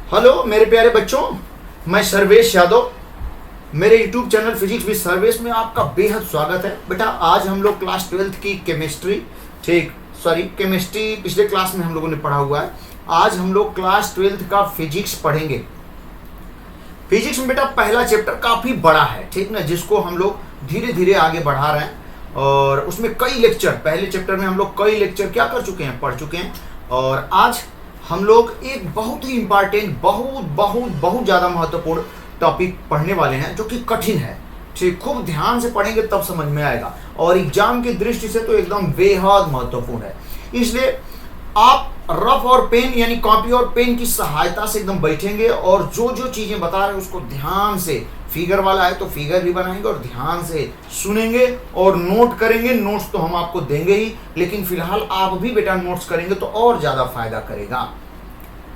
Hello मेरे प्यारे बच्चों, मैं सर्वेश यादव। मेरे YouTube channel physics with Sarvesh में आपका बेहद स्वागत है। बेटा आज हम लोग क्लास 12th की केमिस्ट्री केमिस्ट्री पिछले क्लास में हम लोगों ने पढ़ा हुआ है। आज हम लोग क्लास 12th का फिजिक्स पढ़ेंगे। फिजिक्स में बेटा पहला चैप्टर काफ़ी बड़ा है, ठीक ना, जिसको हम लोग धीरे धीरे आगे बढ़ा रहे हैं और उसमें कई लेक्चर, पहले चैप्टर में हम लोग कई लेक्चर क्या कर चुके हैं, पढ़ चुके हैं। और आज हम लोग एक बहुत ही इम्पॉर्टेंट, बहुत ज़्यादा महत्वपूर्ण टॉपिक पढ़ने वाले हैं जो कि कठिन है। ठीक, खूब ध्यान से पढ़ेंगे तब समझ में आएगा और एग्जाम की दृष्टि से तो एकदम बेहद महत्वपूर्ण है। इसलिए आप रफ और पेन यानी कॉपी और पेन की सहायता से एकदम बैठेंगे और जो जो चीज़ें बता रहे हैं उसको ध्यान से, फिगर वाला है तो फिगर भी बनाएंगे और ध्यान से सुनेंगे और नोट करेंगे। नोट्स तो हम आपको देंगे ही, लेकिन फिलहाल आप भी बेटा नोट्स करेंगे तो और ज़्यादा फायदा करेगा,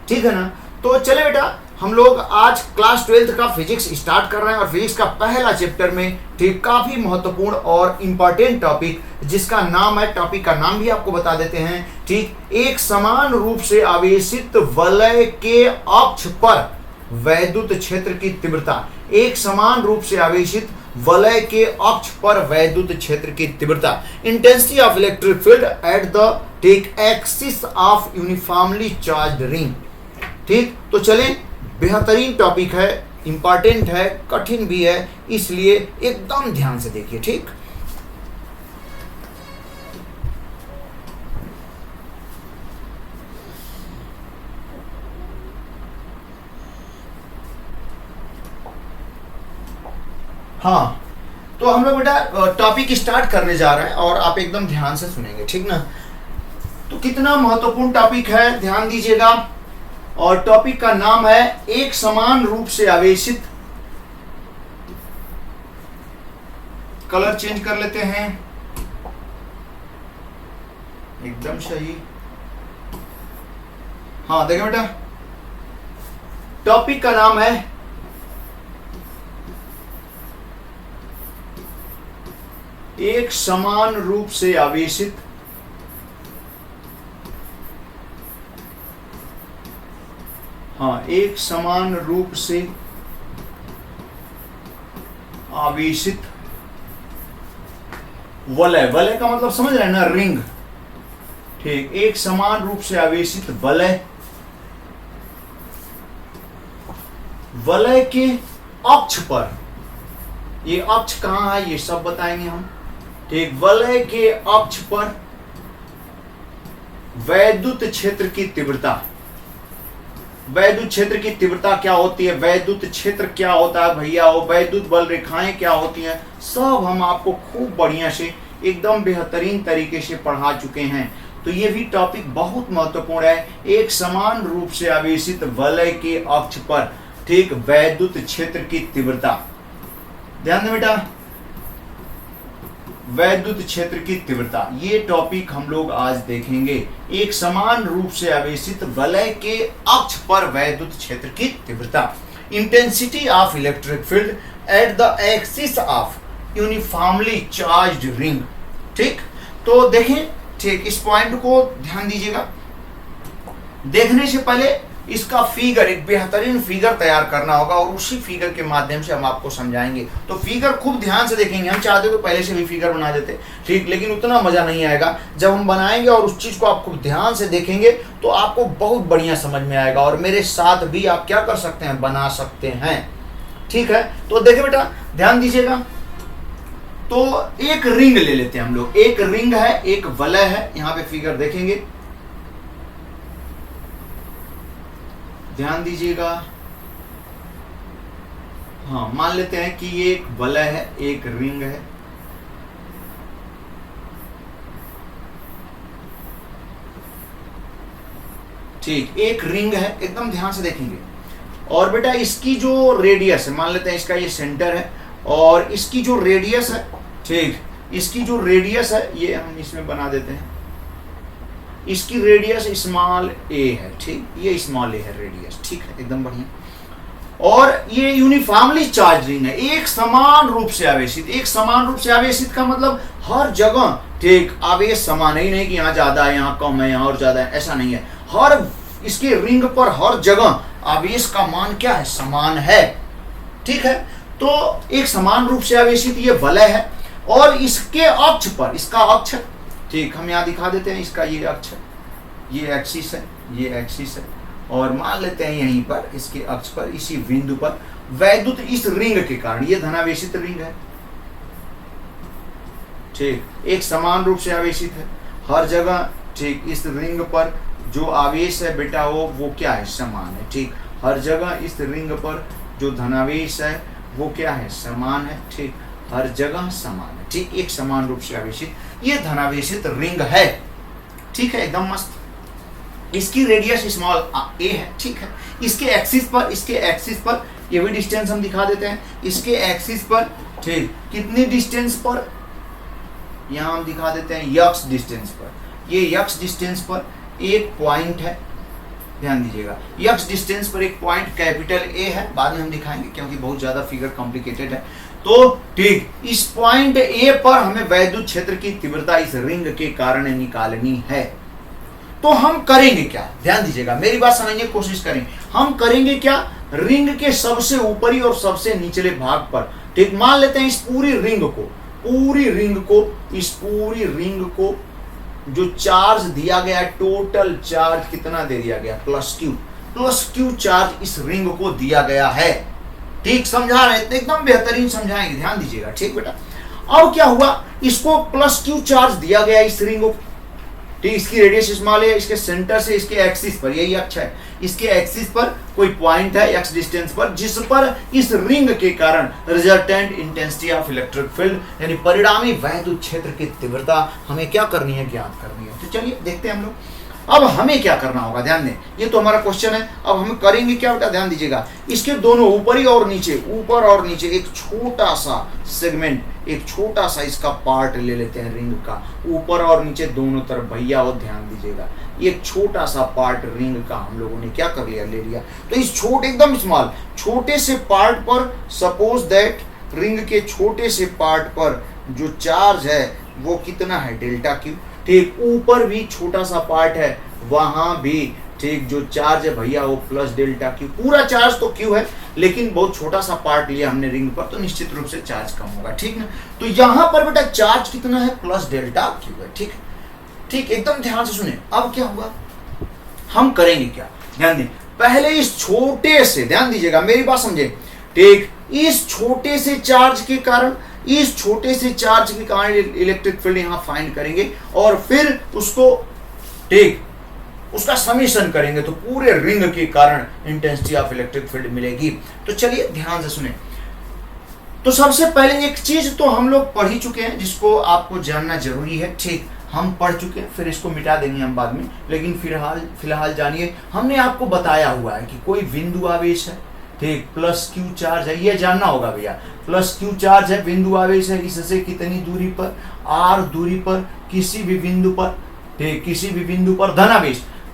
ठीक है ना। तो चले बेटा, हम लोग आज क्लास 12th का फिजिक्स स्टार्ट कर रहे हैं और फिजिक्स का पहला चैप्टर में ठीक काफी महत्वपूर्ण और इंपॉर्टेंट टॉपिक जिसका नाम है, टॉपिक का नाम भी आपको बता देते हैं। ठीक, एक समान रूप से आवेशित वलय के अक्ष पर वैद्युत क्षेत्र की तीव्रता। एक समान रूप से आवेशित वलय के अक्ष पर वैद्युत क्षेत्र की तीव्रता, intensity of electric field at the ठीक axis of uniformly charged ring. ठीक, तो चलें, बेहतरीन टॉपिक है, इंपॉर्टेंट है, कठिन भी है, इसलिए एकदम ध्यान से देखिए। ठीक, हाँ, तो हम लोग बेटा टॉपिक स्टार्ट करने जा रहे हैं और आप एकदम ध्यान से सुनेंगे, ठीक ना। तो कितना महत्वपूर्ण टॉपिक है, ध्यान दीजिएगा। और टॉपिक का नाम है एक समान रूप से आवेशित, कलर चेंज कर लेते हैं, एकदम सही। हाँ देखो बेटा, टॉपिक का नाम है एक समान रूप से आवेशित एक समान रूप से आवेशित वलय। वलय का मतलब समझ रहे हैं ना, रिंग। ठीक, एक समान रूप से आवेशित वलय, वलय के अक्ष पर, ये अक्ष कहां है ये सब बताएंगे हम। ठीक, वलय के अक्ष पर वैद्युत क्षेत्र की तीव्रता। वैद्युत क्षेत्र की तीव्रता क्या होती है, वैद्युत क्षेत्र क्या होता है भैया, वो वैद्युत बल रेखाएं क्या होती हैं, सब हम आपको खूब बढ़िया से एकदम बेहतरीन तरीके से पढ़ा चुके हैं। तो ये भी टॉपिक बहुत महत्वपूर्ण है, एक समान रूप से आवेशित वलय के अक्ष पर ठीक वैद्युत क्षेत्र की तीव्रता। ध्यान दें बेटा, वैद्युत क्षेत्र की तीव्रता, ये टॉपिक हम लोग आज देखेंगे। एक समान रूप से आवेशित वलय के अक्ष पर वैद्युत क्षेत्र की तीव्रता, intensity of electric field at the axis of uniformly charged ring. ठीक, तो देखें, ठीक, इस पॉइंट को ध्यान दीजिएगा। देखने से पहले इसका फिगर, एक बेहतरीन फिगर तैयार करना होगा और उसी फिगर के माध्यम से हम आपको समझाएंगे। तो फिगर खूब ध्यान से देखेंगे। हम चाहते तो पहले से भी फिगर बना देते, ठीक, लेकिन उतना मजा नहीं आएगा। जब हम बनाएंगे और उस चीज को आप खूब ध्यान से देखेंगे तो आपको बहुत बढ़िया समझ में आएगा और मेरे साथ भी आप क्या कर सकते हैं, बना सकते हैं। ठीक है, तो देखिए बेटा, ध्यान दीजिएगा। तो एक रिंग ले लेते हैं हम लोग, एक रिंग है, एक वलय है, यहाँ पे फिगर देखेंगे, ध्यान दीजिएगा। हाँ, मान लेते हैं कि ये एक वलय है, एक रिंग है। ठीक, एक रिंग है, एकदम ध्यान से देखेंगे। और बेटा इसकी जो रेडियस है, मान लेते हैं इसका ये सेंटर है और इसकी जो रेडियस है, ठीक, इसकी जो रेडियस है ये हम इसमें बना देते हैं। इसकी रेडियस स्मॉल ए है, ठीक, ये स्मॉल ए है रेडियस, ठीक है, एकदम बढ़िया। और ये यूनिफॉर्मली चार्ज रिंग है, एक समान रूप से आवेशित। एक समान रूप से आवेशित का मतलब हर जगह ठीक आवेश समान ही नहीं कि यहाँ ज्यादा है, यहाँ कम है, यहाँ और ज्यादा है, ऐसा नहीं है। हर इसके रिंग पर हर जगह आवेश का मान क्या है, समान है। ठीक है, तो एक समान रूप से आवेशित ये वलय है और इसके अक्ष पर, इसका अक्ष, ठीक, हम यहाँ दिखा देते हैं, इसका ये अक्ष है, ये एक्सिस है, ये एक्सिस है, और मान लेते हैं यहीं पर इसके अक्ष पर, इसी बिंदु पर वैद्युत इस रिंग के कारण, ये धनावेशित रिंग है, ठीक, एक समान रूप से आवेशित है हर जगह। ठीक, इस रिंग पर जो आवेश है बेटा वो क्या है, समान है। ठीक, हर जगह इस रिंग पर जो धनावेश है वो क्या है, समान है। ठीक, हर जगह समान है। ठीक, एक समान रूप से आवेशित ये धनावेशित रिंग है। ठीक है, एकदम मस्त। इसकी रेडियस स्मॉल ए है। ठीक है, इसके एक्सिस पर ये भी डिस्टेंस हम दिखा देते हैं, इसके एक्सिस पर, ठीक, कितनी डिस्टेंस पर, यहां हम दिखा देते हैं यक्स डिस्टेंस पर, ये यक्स डिस्टेंस पर एक पॉइंट है, ध्यान दीजिएगा, यक्स डिस्टेंस पर एक पॉइंट कैपिटल ए है, बाद में हम दिखाएंगे क्योंकि बहुत ज्यादा फिगर कॉम्प्लिकेटेड है। तो ठीक, इस पॉइंट ए पर हमें वैद्युत क्षेत्र की तीव्रता इस रिंग के कारण निकालनी है। तो हम करेंगे क्या, ध्यान दीजिएगा, मेरी बात समझने की कोशिश करें। हम करेंगे क्या, रिंग के सबसे ऊपरी और सबसे निचले भाग पर, ठीक, मान लेते हैं इस पूरी रिंग को जो चार्ज दिया गया, टोटल चार्ज कितना दे दिया गया, प्लस क्यू चार्ज इस रिंग को दिया गया है। ठीक, समझा रहे हैं, एकदम बेहतरीन समझाएंगे, ध्यान दीजिएगा। ठीक बेटा, अब क्या हुआ, इसको प्लस क्यू चार्ज दिया गया इस रिंग को, ठीक, इसकी रेडियस स्मॉल है, इसके सेंटर से इसके एक्सिस पर, यही अक्ष है, इसके एक्सिस पर कोई पॉइंट है एक्स डिस्टेंस पर, जिस पर इस रिंग के कारण resultant intensity of electric field यानी परिणामी वैद्युत क्षेत्र की तीव्रता हमें क्या करनी है, ज्ञात करनी है। तो चलिए देखते हैं हम लोग, अब हमें क्या करना होगा, ध्यान दें, ये तो हमारा क्वेश्चन है। अब हम करेंगे क्या बेटा, ध्यान दीजिएगा, इसके दोनों ऊपर और नीचे एक छोटा सा सेगमेंट, एक छोटा सा इसका पार्ट ले लेते हैं रिंग का, ऊपर और नीचे दोनों तरफ भैया, और ध्यान दीजिएगा, एक छोटा सा पार्ट रिंग का हम लोगों ने क्या कर लिया, ले लिया। तो इस एकदम स्मॉल छोटे से पार्ट पर, सपोज दैट रिंग के छोटे से पार्ट पर जो चार्ज है वो कितना है, डेल्टा क्यू। ठीक, ऊपर भी छोटा सा पार्ट है, वहां भी, ठीक, जो चार्ज है भैया वो प्लस डेल्टा क्यू। पूरा चार्ज तो क्यू है, लेकिन बहुत छोटा सा पार्ट लिया हमने रिंग पर, तो निश्चित रूप से चार्ज कम होगा। ठीक ना, तो यहां पर बेटा चार्ज कितना है, प्लस डेल्टा क्यू है। ठीक, ठीक, एकदम ध्यान से सुने। अब क्या हुआ, हम करेंगे क्या, ध्यान दें, पहले इस छोटे से, ध्यान दीजिएगा, मेरी बात समझे, ठीक, इस छोटे से चार्ज के कारण इलेक्ट्रिक फील्ड यहां फाइंड करेंगे और फिर उसको, ठीक, उसका समीशन करेंगे, तो पूरे रिंग के कारण इंटेंसिटी ऑफ इलेक्ट्रिक फील्ड मिलेगी। तो चलिए ध्यान से सुने। तो सबसे पहले एक चीज तो हम लोग पढ़ ही चुके हैं जिसको आपको जानना जरूरी है। ठीक, हम पढ़ चुके हैं, फिर इसको मिटा देंगे हम बाद में, लेकिन फिलहाल जानिए, हमने आपको बताया हुआ है कि कोई बिंदु आवेश है, ठीक, प्लस क्यू चार्ज है, ये जानना होगा भैया, प्लस क्यू चार्ज है, बिंदु आवेश है, इससे कितनी दूरी पर, आर दूरी पर, किसी भी बिंदु पर, ठीक, किसी भी बिंदु पर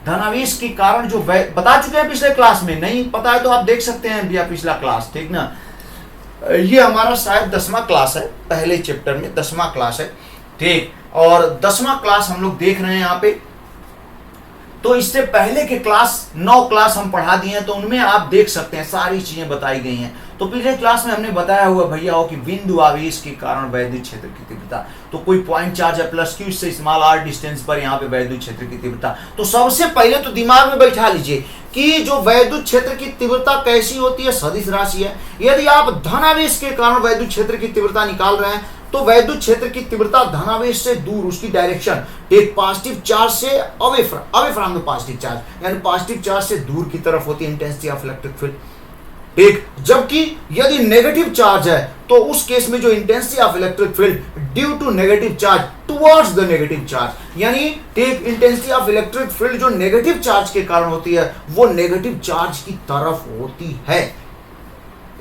धनावेश के कारण जो बता चुके हैं पिछले क्लास में, नहीं पता है तो आप देख सकते हैं भैया पिछला क्लास। ठीक ना, ये हमारा शायद 10वां क्लास है, पहले चैप्टर में 10वां क्लास है। ठीक, और 10वां क्लास हम लोग देख रहे हैं यहाँ पे। तो इससे पहले के क्लास 9 क्लास हम पढ़ा दिए हैं, तो उनमें आप देख सकते हैं सारी चीजें बताई गई हैं। तो पिछले क्लास में हमने बताया हुआ भैया हो कि बिंदु आवेश के कारण वैद्युत क्षेत्र की तीव्रता, तो कोई पॉइंट चार्ज है प्लस क्यू, इससे स्मॉल आर डिस्टेंस पर यहाँ पे वैद्युत क्षेत्र की तीव्रता। तो सबसे पहले तो दिमाग में बैठा लीजिए कि जो वैद्युत क्षेत्र की तीव्रता कैसी होती है, सदिश राशि है। यदि आप धनावेश के कारण वैद्युत क्षेत्र की तीव्रता निकाल रहे हैं, तो वैद्युत क्षेत्र की तीव्रता धनावेश से दूर, उसकी डायरेक्शन, एक पॉजिटिव चार्ज से away from the positive charge, यानी पॉजिटिव चार्ज से दूर की तरफ होती है इंटेंसिटी ऑफ इलेक्ट्रिक फील्ड। ठीक, जबकि यदि नेगेटिव चार्ज है तो उस केस में जो intensity of electric field due to negative charge towards the negative charge, यानी ठीक, इंटेंसिटी ऑफ इलेक्ट्रिक फील्ड जो नेगेटिव चार्ज के कारण होती है वो नेगेटिव चार्ज की तरफ होती है।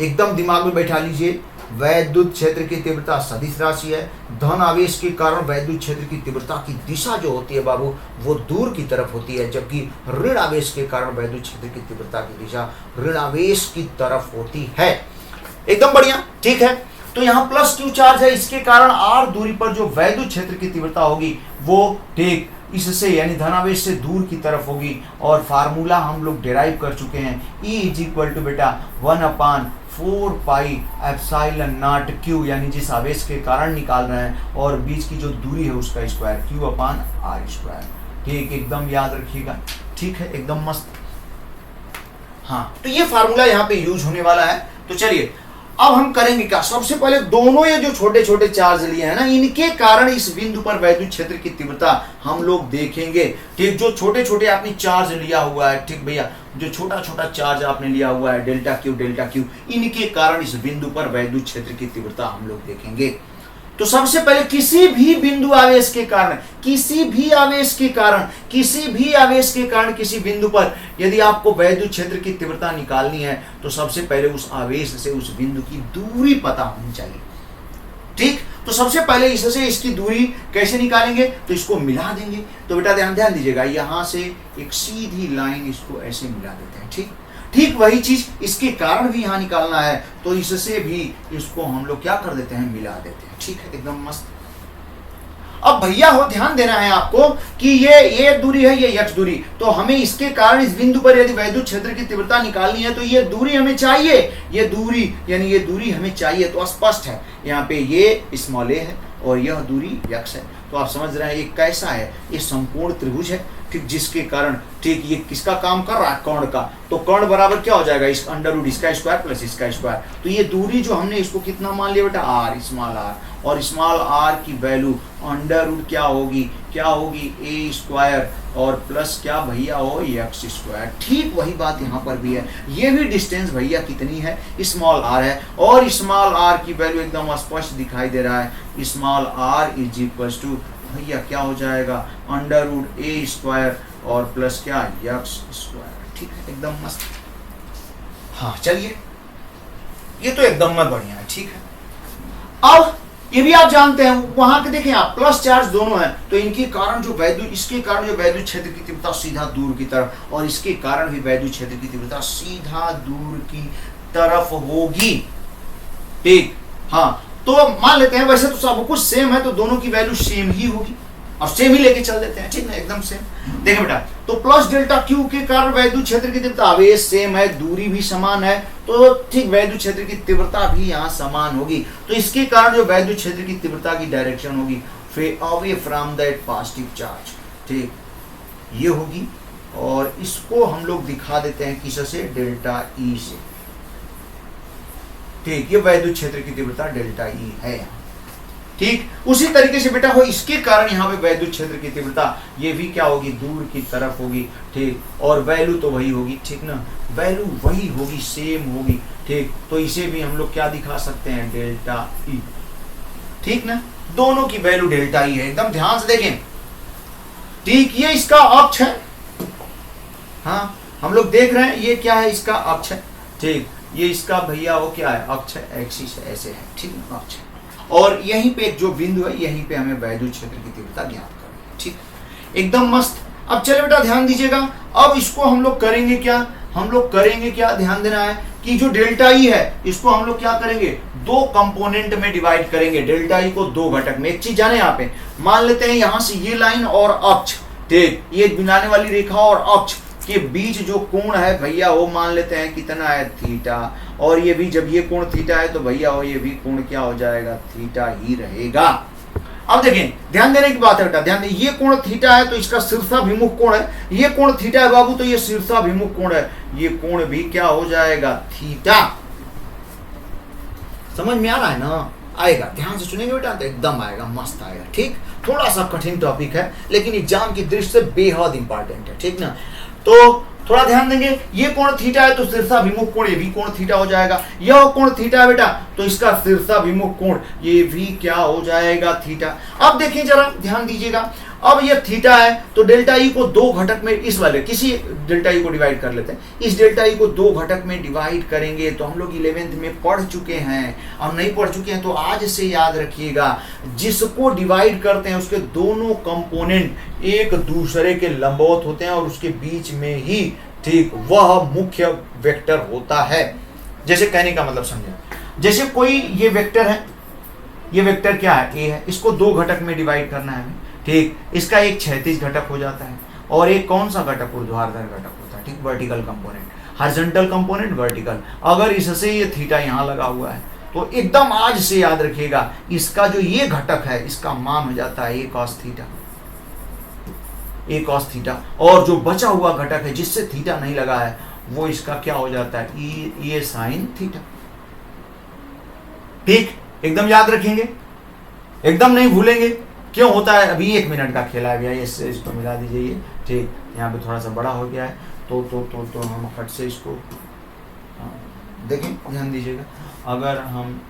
एकदम दिमाग में बैठा लीजिए, वैद्युत क्षेत्र की तीव्रता सदिश राशि है, धन आवेश के कारण वैद्युत क्षेत्र की तीव्रता की दिशा जो होती है बाबू वो दूर की तरफ होती है, जबकि ऋण आवेश के कारण वैद्युत क्षेत्र की तीव्रता की दिशा ऋण आवेश की तरफ होती है। एकदम बढ़िया, ठीक है। तो यहाँ प्लस क्यू चार्ज है, इसके कारण आर दूरी पर जो वैद्युत क्षेत्र की तीव्रता होगी वो, ठीक, इससे यानी धनावेश से दूर की तरफ होगी। और फार्मूला हम लोग डिराइव कर चुके हैं, E इज इक्वल टू बेटा 1/4 पाई एप्सिलॉन नॉट Q, यानी जिस आवेश के कारण निकाल रहे हैं और बीच की जो दूरी है उसका स्क्वायर, Q/r²। ठीक, एकदम याद रखिएगा। ठीक है, एकदम मस्त। हाँ, तो ये फार्मूला यहाँ पे यूज होने वाला है। तो चलिए अब हम करेंगे क्या, सबसे पहले दोनों ये जो छोटे छोटे चार्ज लिए हैं ना, इनके कारण इस बिंदु पर वैद्युत क्षेत्र की तीव्रता हम लोग देखेंगे। ठीक, जो छोटे छोटे आपने चार्ज लिया हुआ है, ठीक भैया, जो छोटा छोटा चार्ज आपने लिया हुआ है डेल्टा क्यू, इनके कारण इस बिंदु पर वैद्युत क्षेत्र की तीव्रता हम लोग देखेंगे। तो सबसे पहले किसी भी बिंदु आवेश के कारण, किसी भी आवेश के कारण किसी बिंदु पर यदि आपको वैद्युत क्षेत्र की तीव्रता निकालनी है तो सबसे पहले उस आवेश से उस बिंदु की दूरी पता होनी चाहिए। ठीक, तो सबसे पहले इससे इसकी दूरी कैसे निकालेंगे, तो इसको मिला देंगे। तो बेटा ध्यान दीजिएगा, यहां से एक सीधी लाइन इसको ऐसे मिला देते हैं। ठीक, ठीक वही चीज इसके कारण भी यहां निकालना है, तो इससे भी इसको हम लोग क्या कर देते हैं, मिला देते हैं। ठीक है, एकदम मस्त। अब भैया हो ध्यान देना है आपको कि ये दूरी है, ये x दूरी, तो हमें इसके कारण इस बिंदु पर यदि वैद्युत क्षेत्र की तीव्रता निकालनी है तो ये दूरी हमें चाहिए, ये दूरी यानी ये दूरी हमें चाहिए। तो स्पष्ट है यहाँ पे ये स्मॉल a है और यह दूरी x है। तो आप समझ रहे हैं ये कैसा है, ये संपूर्ण त्रिभुज है। ठीक, जिसके कारण ठीक ये किसका काम कर रहा है, कर्ण का। तो कर्ण बराबर क्या हो जाएगा, इस अंडर रूट इसका स्क्वायर प्लस इसका स्क्वायर। तो ये दूरी जो हमने इसको कितना मान लिया बेटा, r, स्मॉल r, और स्मॉल r की वैल्यू अंडर रूट क्या होगी a स्क्वायर और प्लस क्या भैया हो x स्क्वायर। ठीक वही बात यहाँ पर भी है। ये भी डिस्टेंस भैया कितनी है, स्मॉल r है, और स्मॉल r की वैल्यू एकदम स्पष्ट दिखाई दे रहा है। Small r is equal to भैया क्या हो जाएगा, अंडर रूट a स्क्वायर और प्लस क्या x स्क्वायर। ठीक है, एकदम मस्त। हाँ चलिए, ये तो एकदम में बढ़िया है। ठीक है, अब ये भी आप जानते हैं, वहां के देखें आप प्लस चार्ज दोनों है, तो इनके कारण जो वैद्युत, इसके कारण जो वैद्युत क्षेत्र की तीव्रता सीधा दूर की तरफ, और इसके कारण भी वैद्युत क्षेत्र की तीव्रता सीधा दूर की तरफ होगी। ठीक, हाँ, तो मान लेते हैं वैसे तो सब कुछ सेम है, तो दोनों की वैल्यू सेम ही होगी और सेम ही लेके चल देते हैं। ठीक है, एकदम सेम। देखो बेटा, तो प्लस डेल्टा क्यू के कारण वैद्युत क्षेत्र की तीव्रता, आवेश सेम है, दूरी भी समान है, तो ठीक वैद्युत क्षेत्र की तीव्रता भी यहाँ समान होगी। तो इसके कारण जो वैद्युत क्षेत्र की तीव्रता की डायरेक्शन होगी away from that positive charge, ठीक ये होगी। और इसको हम लोग दिखा देते हैं किससे, डेल्टा ई से। ठीक, ये वैद्युत क्षेत्र की तीव्रता डेल्टा ई है। ठीक, उसी तरीके से बेटा हो इसके कारण यहाँ पे वैद्युत क्षेत्र की तीव्रता ये भी क्या होगी, दूर की तरफ होगी। ठीक, और वैल्यू तो वही होगी। ठीक ना, वैल्यू वही होगी, सेम होगी। ठीक, तो इसे भी हम लोग क्या दिखा सकते हैं, डेल्टा ई। ठीक ना, दोनों की वैल्यू डेल्टा ई है। एकदम ध्यान से देखें। ठीक, ये इसका अक्ष है। हाँ, हम लोग देख रहे हैं ये क्या है, इसका अक्ष है। ठीक, ये इसका भैया वो क्या है, अक्ष है, एक्सिस है, ऐसे है। ठीक ना, अक्ष है। और यहीं पे एक जो बिंदु है, यहीं पे हमें वैद्युत क्षेत्र की तीव्रता ज्ञात करनी है। ठीक, एकदम मस्त। अब चले बेटा ध्यान दीजिएगा, अब इसको हम लोग करेंगे क्या, ध्यान देना है कि जो डेल्टा ई है इसको हम लोग क्या करेंगे, दो कंपोनेंट में डिवाइड करेंगे। डेल्टा ई को दो घटक में। एक चीज जाने, यहाँ पे मान लेते हैं यहां से ये लाइन और अक्ष, ठीक ये मिलाने वाली रेखा और अक्ष के बीच जो कोण है भैया वो मान लेते हैं कितना है, थीटा। और ये भी जब ये कोण थीटा है तो भैया वो ये भी कोण क्या हो जाएगा, थीटा ही रहेगा। अब देखें, ध्यान देने की बात है बेटा, ध्यान दें, ये कोण थीटा है तो इसका शीर्षाभिमुख कोण है। ये कोण थीटा है बाबू तो ये शीर्षाभिमुख कोण है, ये कोण भी क्या हो जाएगा, थीटा। समझ में आ रहा है ना, आएगा, ध्यान से सुनेंगे बेटा तो एकदम आएगा, मस्त आएगा। ठीक, थोड़ा सा कठिन टॉपिक है लेकिन एग्जाम की दृष्टि से बेहद इंपॉर्टेंट है। ठीक ना, तो थोड़ा ध्यान देंगे, ये कोण थीटा है तो शीर्षाभिमुख कोण ये भी कोण थीटा हो जाएगा। यह कोण थीटा है बेटा तो इसका शीर्षाभिमुख कोण ये भी क्या हो जाएगा, थीटा। अब देखिए जरा ध्यान दीजिएगा, अब ये थीटा है तो डेल्टा ई को दो घटक में, इस वाले किसी डेल्टा ई को डिवाइड कर लेते हैं। इस डेल्टा ई को दो घटक में डिवाइड करेंगे तो हम लोग 11th में पढ़ चुके हैं, और नहीं पढ़ चुके हैं तो आज से याद रखिएगा, जिसको डिवाइड करते हैं उसके दोनों कंपोनेंट एक दूसरे के लंबवत होते हैं और उसके बीच में ही ठीक वह मुख्य वेक्टर होता है। जैसे कहने का मतलब समझे, जैसे कोई ये वेक्टर है, ये वेक्टर क्या है, ए है, इसको दो घटक में डिवाइड करना है हमें। ठीक, इसका एक क्षैतिज घटक हो जाता है और एक कौन सा घटक, ऊर्ध्वाधर घटक होता है। ठीक, vertical component, horizontal component, vertical. अगर इससे ये थीटा यहाँ लगा हुआ है तो एकदम आज से याद रखिएगा, इसका जो ये घटक है इसका मान हो जाता है ए कॉस थीटा, ए कॉस थीटा। और जो बचा हुआ घटक है जिससे थीटा नहीं लगा है वो इसका क्या हो जाता है, ए साइन थीटा। ठीक, एकदम याद रखेंगे, एकदम नहीं भूलेंगे। क्यों होता है, अभी 1 मिनट का खेला है भैया, इसको मिला दीजिए। ठीक, यहाँ पे थोड़ा सा बड़ा हो गया है तो हम फट से इसको देखें, ध्यान दीजिएगा। अगर हम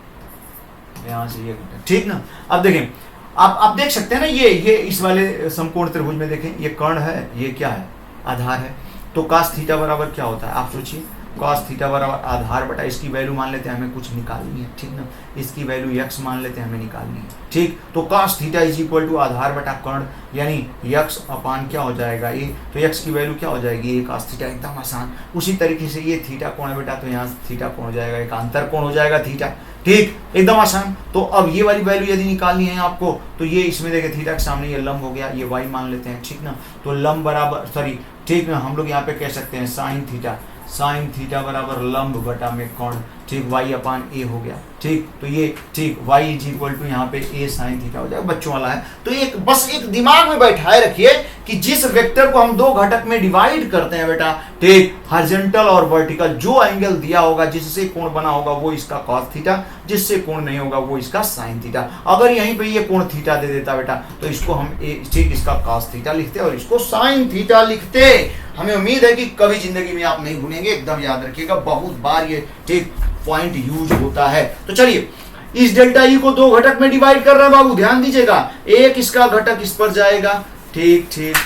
यहाँ से ये, ठीक ना, अब देखें, आप देख सकते हैं ना, ये इस वाले समकोण त्रिभुज में देखें, ये कर्ण है, ये क्या है, आधार है। तो cos थीटा बराबर क्या होता है, आप सोचिए, cos थीटा बराबर आधार बटा इसकी वैल्यू मान लेते हैं, हमें कुछ निकालनी है। ठीक ना, इसकी वैल्यू x मान लेते हैं, हमें निकालनी है। ठीक, तो cos theta is equal to आधार बटा कर्ण, यानी x अपान क्या हो जाएगा, ए। तो x की वैल्यू क्या हो जाएगी, ए cos थीटा, एकदम आसान। उसी तरीके से ये थीटा कोण है बेटा, तो यहाँ थीटा कोण हो जाएगा, एक अंतर कोण हो जाएगा थीटा। ठीक, एकदम आसान। तो अब ये वाली वैल्यू यदि निकालनी है आपको, तो ये इसमें देखें, थीटा के सामने ये लंब हो गया, ये y मान लेते हैं। ठीक ना, तो लंब बराबर, सॉरी, ठीक ना, हम लोग यहाँ पे कह सकते हैं साइन थीटा, साइन थीटा बराबर लंब बटा में कोण। ठीक, y अपान ए हो गया। ठीक, तो ये ठीक y इज इक्वल टू यहाँ पे ए साइन थीटा हो जाएगा, बच्चों वाला है। तो एक बस एक दिमाग में बैठाए रखिए कि जिस वेक्टर को हम दो घटक में डिवाइड करते हैं बेटा, ठीक, हॉरिजॉन्टल और वर्टिकल, जो एंगल दिया होगा, जिससे कोण बना होगा वो इसका cos थीटा, जिससे कोण नहीं होगा वो इसका sin थीटा। अगर यहीं पे ये कोण थीटा दे देता बेटा, तो इसको हम ठीक इसका cos थीटा लिखते और इसको sin थीटा लिखते। हमें उम्मीद है कि कभी जिंदगी में आप नहीं भूलेंगे, एकदम याद रखिएगा, बहुत बार ये ठीक पॉइंट यूज होता है। तो चलिए, इस डेल्टा ई को दो घटक में डिवाइड कर रहे हैं बाबू, ध्यान दीजिएगा। एक इसका घटक इस पर जाएगा, ठीक ठीक,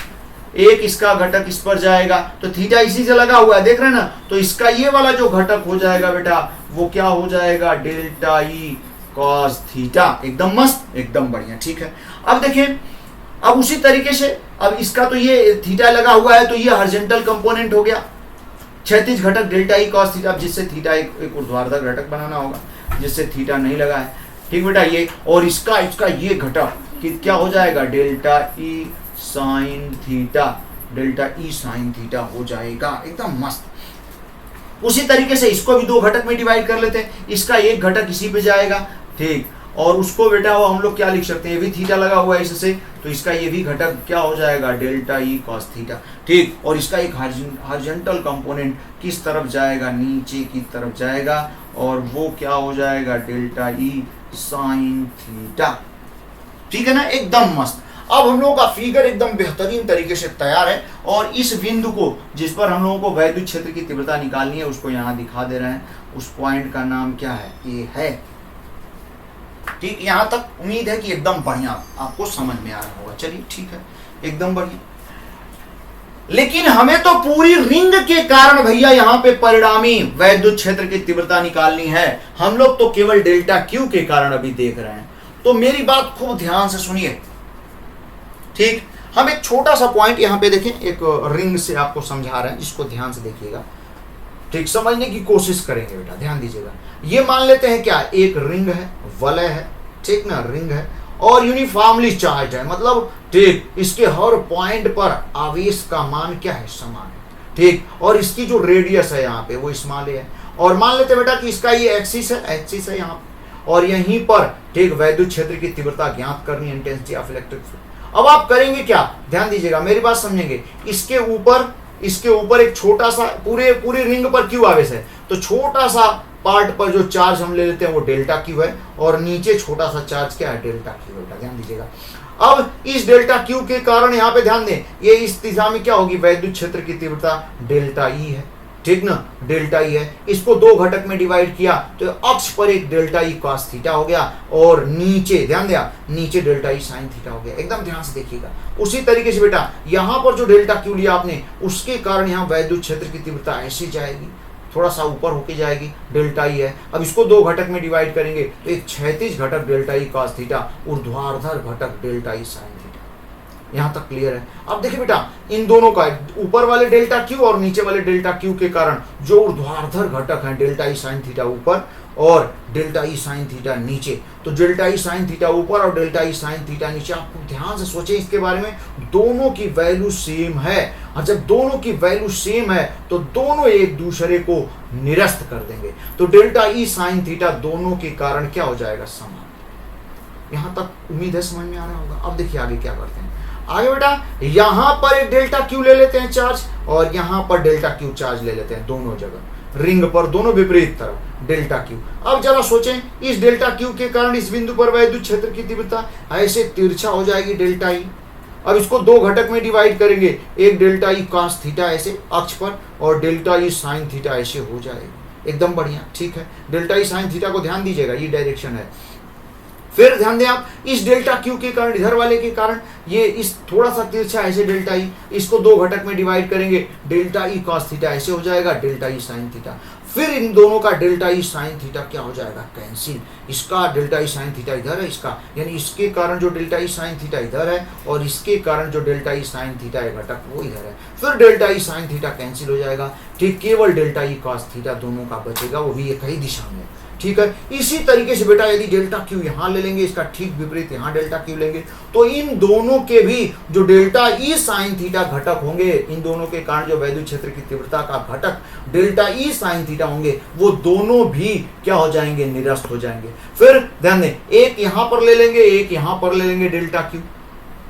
एक इसका घटक इस पर जाएगा, तो थीटा इसी से लगा हुआ है, देख रहे हैं ना। तो इसका ये वाला जो घटक हो जाएगा बेटा, वो क्या हो जाएगा, डेल्टा ई कॉस थीटा। एकदम मस्त, एकदम बढ़िया, ठीक है। अब देखिए, अब उसी तरीके से, अब इसका तो ये थीटा लगा हुआ है, तो ये हॉरिजॉन्टल कंपोनेंट हो गया, क्षैतिज घटक डेल्टा ई कॉस थीटा, जिससे थीटा एक ऊर्ध्वाधर घटक बनाना होगा, जिससे थीटा नहीं लगा है। ठीक बेटा, ये और इसका ये घटक कि क्या हो जाएगा, delta E sine theta, delta E sine theta हो जाएगा, एकदम मस्त। उसी तरीके से इसको भी दो घटक में डिवाइड कर लेते हैं, इसका एक घटक इसी पे जाएगा, ठीक, और उसको बेटा वो हम लोग क्या लिख सकते हैं, ये भी थीटा लगा हुआ है इससे, तो इसका ये भी घटक क्या हो जाएगा, डेल्टा ई कॉस थीटा। ठीक, और इसका एक हॉरिजॉन्टल कंपोनेंट किस तरफ जाएगा, नीचे की तरफ जाएगा, और वो क्या हो जाएगा, डेल्टा ई साइन थीटा। ठीक है ना, एकदम मस्त। अब हम लोगों का फिगर एकदम बेहतरीन तरीके से तैयार है, और इस बिंदु को जिस पर हम लोगों को वैद्युत क्षेत्र की तीव्रता निकालनी है, उसको यहाँ दिखा दे रहे हैं। उस पॉइंट का नाम क्या है, ये है। ठीक, यहाँ तक उम्मीद है कि एकदम बढ़िया आपको समझ में आ रहा होगा। चलिए ठीक है, एकदम बढ़िया। लेकिन हमें तो पूरी रिंग के कारण भैया यहाँ पे परिणामी वैद्युत क्षेत्र की तीव्रता निकालनी है, हम लोग तो केवल डेल्टा क्यू के कारण अभी देख रहे हैं। तो मेरी बात खूब ध्यान से सुनिए। ठीक, हम एक छोटा सा पॉइंट यहाँ पे देखें, एक रिंग से आपको समझा रहे हैं, जिसको ध्यान से देखिएगा। ठीक, समझने की कोशिश करेंगे बेटा, ध्यान दीजिएगा। ये मान लेते हैं क्या, एक रिंग है, वलय है, ठीक ना, रिंग है और यूनिफॉर्मली चार्ज है, मतलब ठीक, इसके हर पॉइंट पर आवेश का मान क्या है, समान है। ठीक, और इसकी जो रेडियस है यहाँ पे वो स्मॉल है, और मान लेते हैं बेटा कि इसका ये एक्सिस है यहाँ पे, और यहीं पर ठीक वैद्युत क्षेत्र की तीव्रता ज्ञात करनी, इंटेंसिटी ऑफ इलेक्ट्रिक फील्ड। अब आप करेंगे क्या, ध्यान दीजिएगा, मेरी बात समझेंगे। इसके ऊपर एक छोटा सा, पूरे रिंग पर क्यू आवेश है, तो छोटा सा पार्ट पर जो चार्ज हम ले लेते हैं वो डेल्टा क्यू है, और नीचे छोटा सा चार्ज क्या है, डेल्टा क्यू है। ध्यान दीजिएगा। अब इस डेल्टा क्यू के कारण यहाँ पे ध्यान दें, ये इस दिशा में क्या होगी, वैद्युत क्षेत्र की तीव्रता डेल्टा ई है, ठीक ना, डेल्टा ई है। इसको दो घटक में डिवाइड किया तो अक्ष पर एक डेल्टा ई कॉस थीटा हो गया, और नीचे ध्यान दिया, नीचे डेल्टा ई साइन थीटा हो गया। एकदम ध्यान से देखिएगा। उसी तरीके से बेटा यहाँ पर जो डेल्टा क्यू लिया आपने, उसके कारण यहाँ वैद्युत क्षेत्र की तीव्रता ऐसे जाएगी, थोड़ा सा ऊपर होके जाएगी, डेल्टा ई है। अब इसको दो घटक में डिवाइड करेंगे तो एक क्षैतिज घटक डेल्टा ई कॉस थीटा, ऊर्ध्वाधर घटक डेल्टा ई साइन थीटा। यहां तक क्लियर है। अब देखिए बेटा, इन दोनों का ऊपर वाले डेल्टा क्यू और नीचे वाले डेल्टा क्यू के कारण जो ऊर्ध्वाधर घटक है डेल्टा ई साइन थीटा ऊपर और डेल्टा ई साइन थीटा नीचे, तो डेल्टा ई साइन थीटा ऊपर और डेल्टा ई साइन थीटा नीचे, आप ध्यान से सोचें इसके बारे में, दोनों की वैल्यू सेम है। और जब दोनों की वैल्यू सेम है तो दोनों एक दूसरे को निरस्त कर देंगे, तो डेल्टा ई साइन थीटा दोनों के कारण क्या हो जाएगा, समान। यहां तक उम्मीद है समझ में आ रहा होगा। अब देखिए आगे क्या करते हैं। आगे बेटा यहां पर एक डेल्टा क्यू ले लेते हैं चार्ज और यहां पर डेल्टा क्यू चार्ज ले लेते हैं, दोनों जगह रिंग पर, दोनों विपरीत तरफ डेल्टा क्यू। अब जरा सोचें, इस डेल्टा क्यू के कारण इस बिंदु पर वैद्युत क्षेत्र की तीव्रता ऐसे तिरछा हो जाएगी डेल्टा ई। अब इसको दो घटक में डिवाइड करेंगे, एक डेल्टा ई कॉस थीटा ऐसे अक्ष पर और डेल्टा ई साइन थीटा ऐसे हो जाएगी। एकदम बढ़िया, ठीक है। डेल्टा ई साइन थीटा को ध्यान दीजिएगा, ये डायरेक्शन है। फिर ध्यान दें आप, इस डेल्टा क्यू के कारण, इधर वाले के कारण ये इस थोड़ा सा तिरछा ऐसे डेल्टा ई, इसको दो घटक में डिवाइड करेंगे, डेल्टा ई कॉस थीटा ऐसे हो जाएगा, डेल्टा ई साइन थीटा। फिर इन दोनों का डेल्टा ई साइन थीटा क्या हो जाएगा, कैंसिल। इसका डेल्टा ई साइन थीटा इधर है, इसका यानी इसके कारण जो डेल्टा ई साइन थीटा इधर है और इसके कारण जो डेल्टा ई साइन थीटा है घटक वो इधर है। फिर delta E sine theta cancel हो जाएगा, ठीक, केवल डेल्टा ई कॉस थीटा दोनों का बचेगा, वो भी एक ही दिशा में, ठीक है। इसी तरीके से बेटा यदि डेल्टा क्यू यहां ले लेंगे, इसका ठीक विपरीत यहां डेल्टा क्यू लेंगे, तो इन दोनों के भी जो डेल्टा ई साइन थीटा घटक होंगे, इन दोनों के कारण जो वैद्युत क्षेत्र की तीव्रता का घटक डेल्टा ई साइन थीटा होंगे, वो दोनों भी क्या हो जाएंगे, निरस्त हो जाएंगे। फिर ध्यान दें, एक यहां पर ले लेंगे, एक यहां पर ले लेंगे, डेल्टा क्यू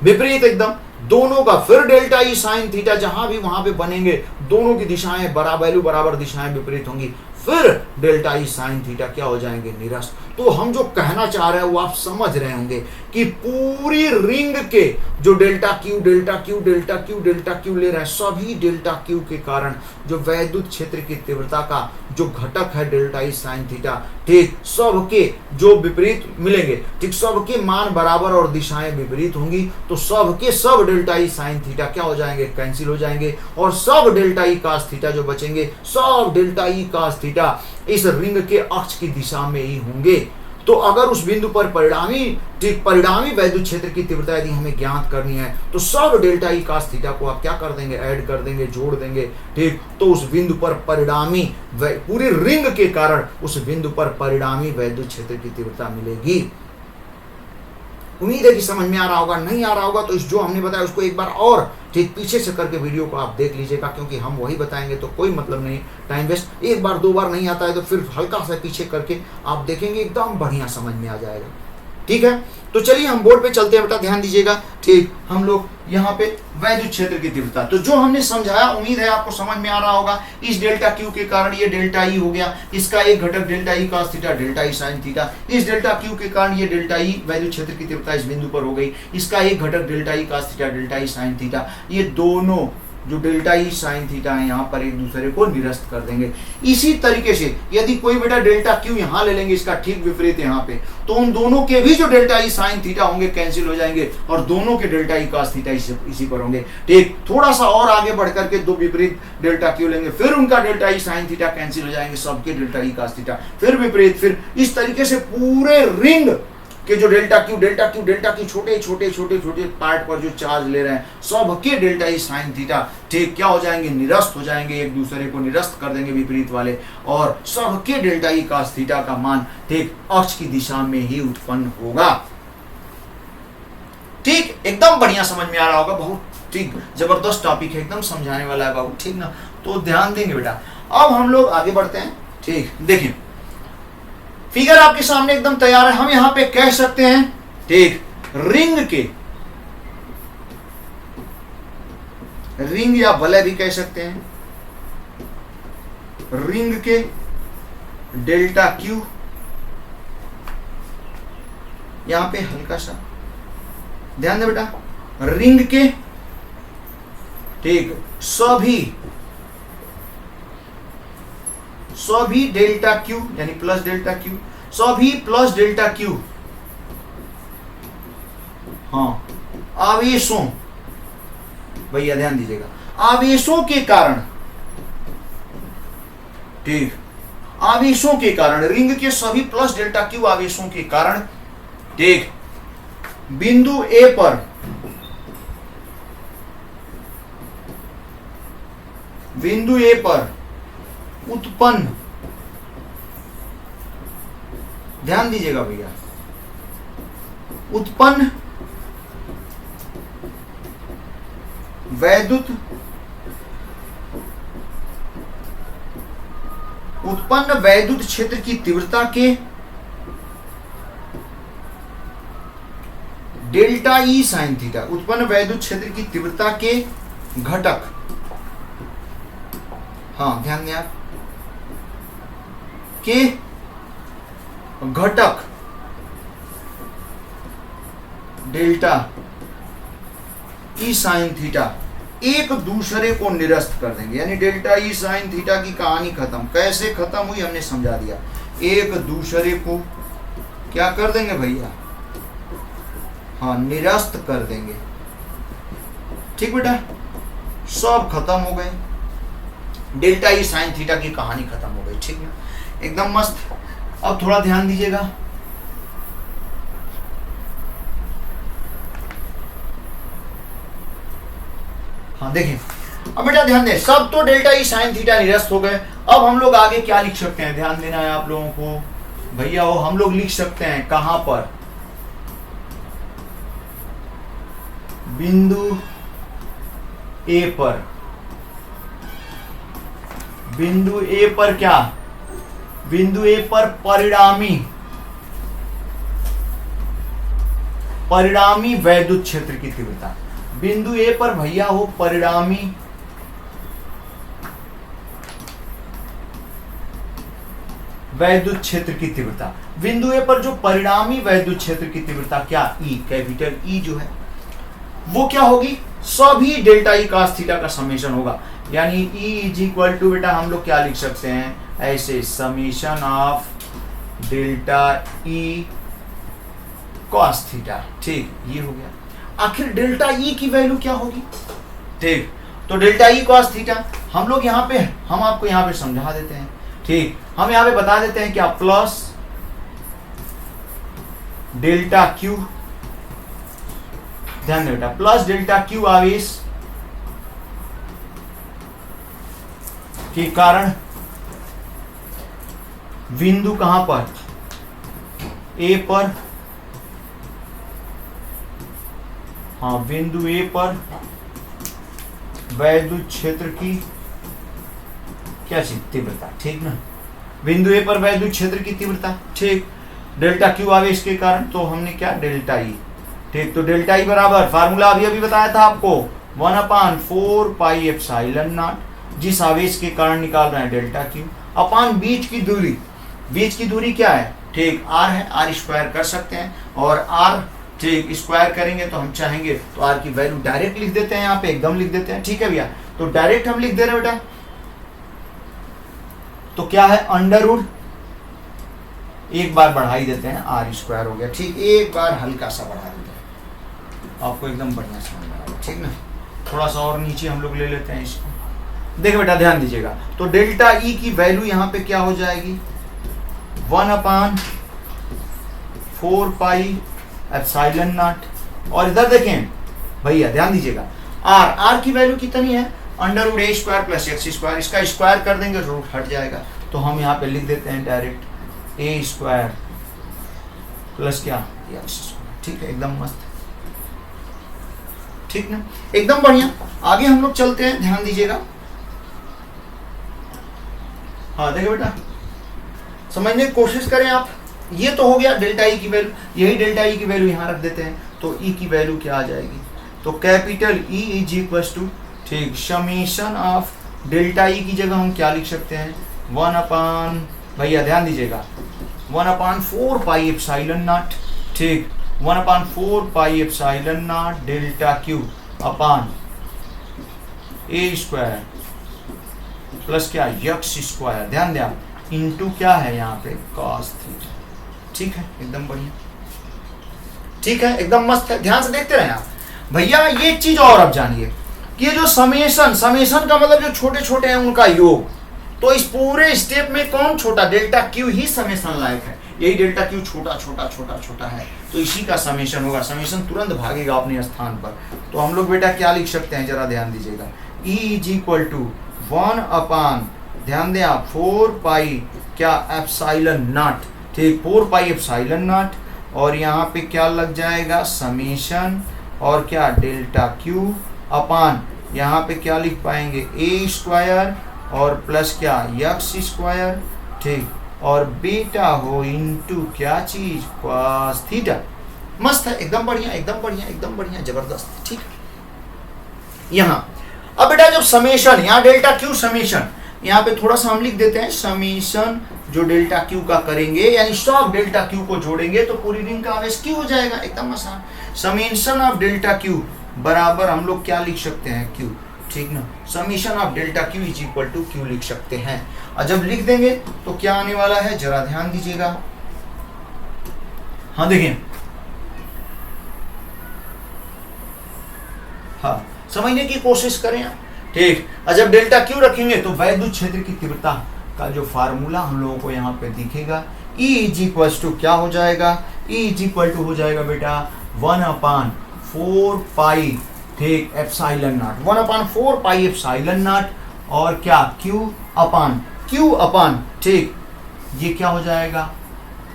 विपरीत एकदम दोनों का। फिर डेल्टा ई साइन थीटा जहां भी वहां पे बनेंगे, दोनों की दिशाएं बराबर दिशाएं विपरीत होंगी, फिर डेल्टा ई साइन थीटा क्या हो जाएंगे, निरस्त। तो हम जो कहना चाह रहे हैं वो आप समझ रहे होंगे कि पूरी रिंग के जो delta Q delta Q delta Q delta Q ले रहे हैं, सभी डेल्टा क्यू के कारण जो वैद्युत क्षेत्र की तीव्रता का जो घटक है डेल्टा ई साइन थीटा, ठीक, सबके जो विपरीत मिलेंगे, ठीक, सबके मान बराबर और दिशाएं विपरीत होंगी, तो सबके सब डेल्टा ई साइन थीटा क्या हो जाएंगे, कैंसिल हो जाएंगे, और सब डेल्टा ई कॉस थीटा जो बचेंगे, सब डेल्टा ई कॉस थीटा इस रिंग के अक्ष की दिशा में ही होंगे। तो अगर उस बिंदु पर परिणामी वैद्युत क्षेत्र की तीव्रता यदि हमें ज्ञात करनी है, तो सब डेल्टा ई कॉस थीटा को आप क्या कर देंगे, ऐड कर देंगे, जोड़ देंगे, ठीक। तो उस बिंदु पर परिणामी, पूरी रिंग के कारण उस बिंदु पर परिणामी वैद्युत क्षेत्र की तीव्रता मिलेगी। उम्मीद है कि समझ में आ रहा होगा। नहीं आ रहा होगा तो इस जो हमने बताया उसको एक बार और ठीक पीछे से करके वीडियो को आप देख लीजिएगा, क्योंकि हम वही बताएंगे तो कोई मतलब नहीं टाइम वेस्ट। एक बार दो बार नहीं आता है तो फिर हल्का सा पीछे करके आप देखेंगे, एकदम बढ़िया समझ में आ जाएगा, ठीक है। तो चलिए हम बोर्ड पे चलते हैं बेटा, ध्यान दीजिएगा, ठीक। हम लोग यहाँ पे वैद्युत क्षेत्र की तीव्रता, तो जो हमने समझाया उम्मीद है आपको समझ में आ रहा होगा। इस डेल्टा क्यू के कारण ये डेल्टा ई हो गया, इसका एक घटक delta E cos theta delta E sine theta. इस डेल्टा क्यू के कारण ये डेल्टा ई वैद्युत क्षेत्र की तीव्रता इस बिंदु पर हो गई, इसका एक घटक delta E cos theta delta E sine theta. ये दोनों जो डेल्टा ई साइन थीटा है यहाँ पर एक दूसरे को निरस्त कर देंगे। इसी तरीके से यदि कोई बेटा डेल्टा क्यू यहाँ ले लेंगे, इसका ठीक विपरीत यहाँ पे, तो उन दोनों के भी जो डेल्टा ई साइन थीटा होंगे कैंसिल हो जाएंगे और दोनों के डेल्टा ई कॉस थीटा इसी पर होंगे, ठीक। थोड़ा सा और आगे बढ़ करके दो विपरीत डेल्टा क्यू लेंगे, फिर उनका delta E sine theta cancel हो जाएंगे, सबके डेल्टा ई कॉस थीटा फिर विपरीत। फिर इस तरीके से पूरे रिंग कि जो डेल्टा क्यू छोटे पार्ट पर जो चार्ज ले रहे हैं, सबके डेल्टा ई साइन थीटा ठीक क्या हो जाएंगे, निरस्त हो जाएंगे, एक दूसरे को निरस्त कर देंगे विपरीत वाले, और सबके डेल्टा ई कॉस थीटा का मान ठीक अक्ष की दिशा में ही उत्पन्न होगा, ठीक। एकदम बढ़िया समझ में आ रहा होगा, बहुत ठीक जबरदस्त टॉपिक है, एकदम समझाने वाला है बाबू, ठीक ना। तो ध्यान देंगे बेटा। अब हम लोग आगे बढ़ते हैं, ठीक। देखिए फिगर आपके सामने एकदम तैयार है। हम यहां पे कह सकते हैं, ठीक, रिंग या वलय भी कह सकते हैं, रिंग के डेल्टा क्यू, यहां पे हल्का सा ध्यान दे बेटा, रिंग के ठीक सभी डेल्टा क्यू यानी प्लस डेल्टा क्यू, सभी प्लस डेल्टा क्यू, हाँ, आवेशों, भैया ध्यान दीजिएगा, आवेशों के कारण, ठीक, आवेशों के कारण, रिंग के सभी प्लस डेल्टा क्यू आवेशों के कारण, ठीक, बिंदु ए पर बिंदु ए पर उत्पन्न, ध्यान दीजिएगा भैया, उत्पन्न वैद्युत क्षेत्र की तीव्रता के डेल्टा ई साइन थीटा, उत्पन्न वैद्युत क्षेत्र की तीव्रता के घटक, हाँ ध्यान दें आप, के घटक डेल्टा ई साइन थीटा एक दूसरे को निरस्त कर देंगे। यानी डेल्टा ई साइन थीटा की कहानी खत्म। कैसे खत्म हुई हमने समझा दिया। एक दूसरे को क्या कर देंगे भैया, हाँ निरस्त कर देंगे। ठीक बेटा, सब खत्म हो गए, डेल्टा ई साइन थीटा की कहानी खत्म हो गई। ठीक ना, एकदम मस्त। अब थोड़ा ध्यान दीजिएगा, हाँ देखें, अब बेटा ध्यान दें, सब तो डेल्टा ई साइन थीटा निरस्त हो गए। अब हम लोग आगे क्या लिख सकते हैं, ध्यान देना है आप लोगों को भैया। वो हम लोग लिख सकते हैं कहां पर, बिंदु ए पर, बिंदु ए पर क्या, बिंदु ए पर परिणामी वैद्युत क्षेत्र की तीव्रता। बिंदु ए पर भैया हो परिणामी वैद्युत क्षेत्र की तीव्रता। बिंदु ए पर जो परिणामी वैद्युत क्षेत्र की तीव्रता क्या, ई, कैपिटल ई जो है वो क्या होगी, सभी डेल्टा ई cos थीटा का समेशन होगा। यानी ई इज इक्वल टू बेटा हम लोग क्या लिख सकते हैं ऐसे, summation of delta E cos theta. ठीक, ये हो गया। आखिर डेल्टा ई की वैल्यू क्या होगी, ठीक, तो डेल्टा ई cos थीटा हम लोग यहाँ पे, हम आपको यहाँ पे समझा देते हैं। ठीक, हम यहाँ पे बता देते हैं क्या, प्लस डेल्टा क्यू, ध्यान दें बेटा, प्लस डेल्टा क्यू आवेश के कारण बिंदु कहां पर, ए पर, हाँ बिंदु ए पर वैद्युत क्षेत्र की क्या चीज, तीव्रता। ठीक ना, बिंदु ए पर वैद्युत क्षेत्र की तीव्रता। ठीक, डेल्टा क्यू आवेश के कारण, तो हमने क्या, डेल्टा ई। ठीक, तो डेल्टा ई बराबर, फार्मूला अभी बताया था आपको, 1/4 पाई एप्सिलॉन नॉट, जिस आवेश के कारण निकाल रहे हैं डेल्टा क्यू, अपान बीच की दूरी। बीच की दूरी क्या है, ठीक आर है, आर स्क्वायर कर सकते हैं, और आर ठीक स्क्वायर करेंगे तो हम चाहेंगे तो आर की वैल्यू डायरेक्ट लिख देते हैं, यहाँ पे एकदम लिख देते हैं। ठीक है भैया, तो डायरेक्ट हम लिख दे रहे हैं बेटा, तो क्या है, अंडर रूट, एक बार बढ़ा ही देते हैं, आर स्क्वायर हो गया। ठीक, एक बार हल्का सा बढ़ा देते हैं, आपको एकदम बढ़िया समझ में आएगा। ठीक ना, थोड़ा सा और नीचे हम लोग ले लेते हैं इसको। देखो बेटा ध्यान दीजिएगा, तो डेल्टा ई की वैल्यू यहाँ पे क्या हो जाएगी, 1/4 पाई एप्सिलॉन नॉट, और इधर देखें भैया ध्यान दीजिएगा, आर, आर की वैल्यू कितनी है, under root a square plus x square, इसका स्क्वायर कर देंगे रूट हट जाएगा, तो हम यहाँ पे लिख देते हैं डायरेक्ट ए स्क्वायर प्लस क्या, एक्स स्क्वायर। ठीक है, एकदम मस्त। ठीक ना, एकदम बढ़िया। आगे हम लोग चलते हैं, ध्यान दीजिएगा। हाँ देखो बेटा, समझने की कोशिश करें आप। ये तो हो गया डेल्टा ई की वैल्यू, यही डेल्टा ई की वैल्यू यहाँ रख देते हैं, तो ई की वैल्यू क्या आ जाएगी, तो capital E is equal to, ठीक, समेशन ऑफ डेल्टा ई की जगह हम क्या लिख सकते हैं, 1/, भैया ध्यान दीजिएगा, 1/4 पाई एप्सिलॉन नॉट। ठीक, 1/4 pi epsilon naught delta Q upon a square plus क्या, एक्स स्क्वायर, ध्यान दें आप, इंटू क्या है यहाँ पे, cos थीटा। ठीक है, एकदम बढ़िया। ठीक है, एकदम मस्त है, ध्यान से देखते रहे आप भैया। ये चीज और अब जानिए कि ये जो समेशन, समेशन का मतलब जो छोटे छोटे हैं उनका योग, तो इस पूरे स्टेप में कौन छोटा, डेल्टा क्यू ही समेशन लायक है। यही डेल्टा क्यू छोटा छोटा छोटा छोटा है, तो इसी का समेशन होगा। समेशन तुरंत भागेगा अपने स्थान पर, तो हम लोग बेटा क्या लिख सकते हैं, जरा ध्यान दीजिएगा, ई इज इक्वल टू 1 अपान, ध्यान दें आप, 4 पाई क्या एप्सिलॉन नॉट, ठीक, 4 पाई एप्सिलॉन नॉट, और यहाँ पे क्या लग जाएगा समेशन और क्या डेल्टा क्यू अपान, यहाँ पे क्या लिख पाएंगे ए स्क्वायर और प्लस क्या यक्स स्क्वायर, ठीक, और बीटा हो इनटू क्या चीज कॉस थीटा। मस्त है, एकदम बढ़िया एकदम बढ़िया एकदम बढ़िया, जबरदस्त, ठीक। यहाँ अब बेटा जब समेशन, यहाँ डेल्टा क्यू समेशन, यहाँ पे थोड़ा सा हम लिख देते हैं समेशन जो डेल्टा क्यू का करेंगे, यानी सब डेल्टा क्यू को जोड़ेंगे तो पूरी रिंग का आवेश क्यू हो जाएगा, एकदम आसान। समेशन ऑफ डेल्टा क्यू बराबर हम लोग क्या लिख सकते हैं क्यू, ठीक ना, summation of delta Q is equal to Q लिख सकते हैं। और जब लिख देंगे तो क्या आने वाला है जरा ध्यान दीजिएगा। हाँ देखिए, हाँ समझने की कोशिश करें, ठीक। और जब डेल्टा क्यू रखेंगे तो वैद्युत क्षेत्र की तीव्रता का जो फार्मूला हम लोगों को यहाँ पे दिखेगा, E इज इक्वल टू क्या हो जाएगा, E इज इक्वल टू हो जाएगा बेटा 1 अपान 4 पाई, ठीक, epsilon not, 1 upon 4 pi epsilon not, और क्या Q अपान, ठीक, ये क्या हो जाएगा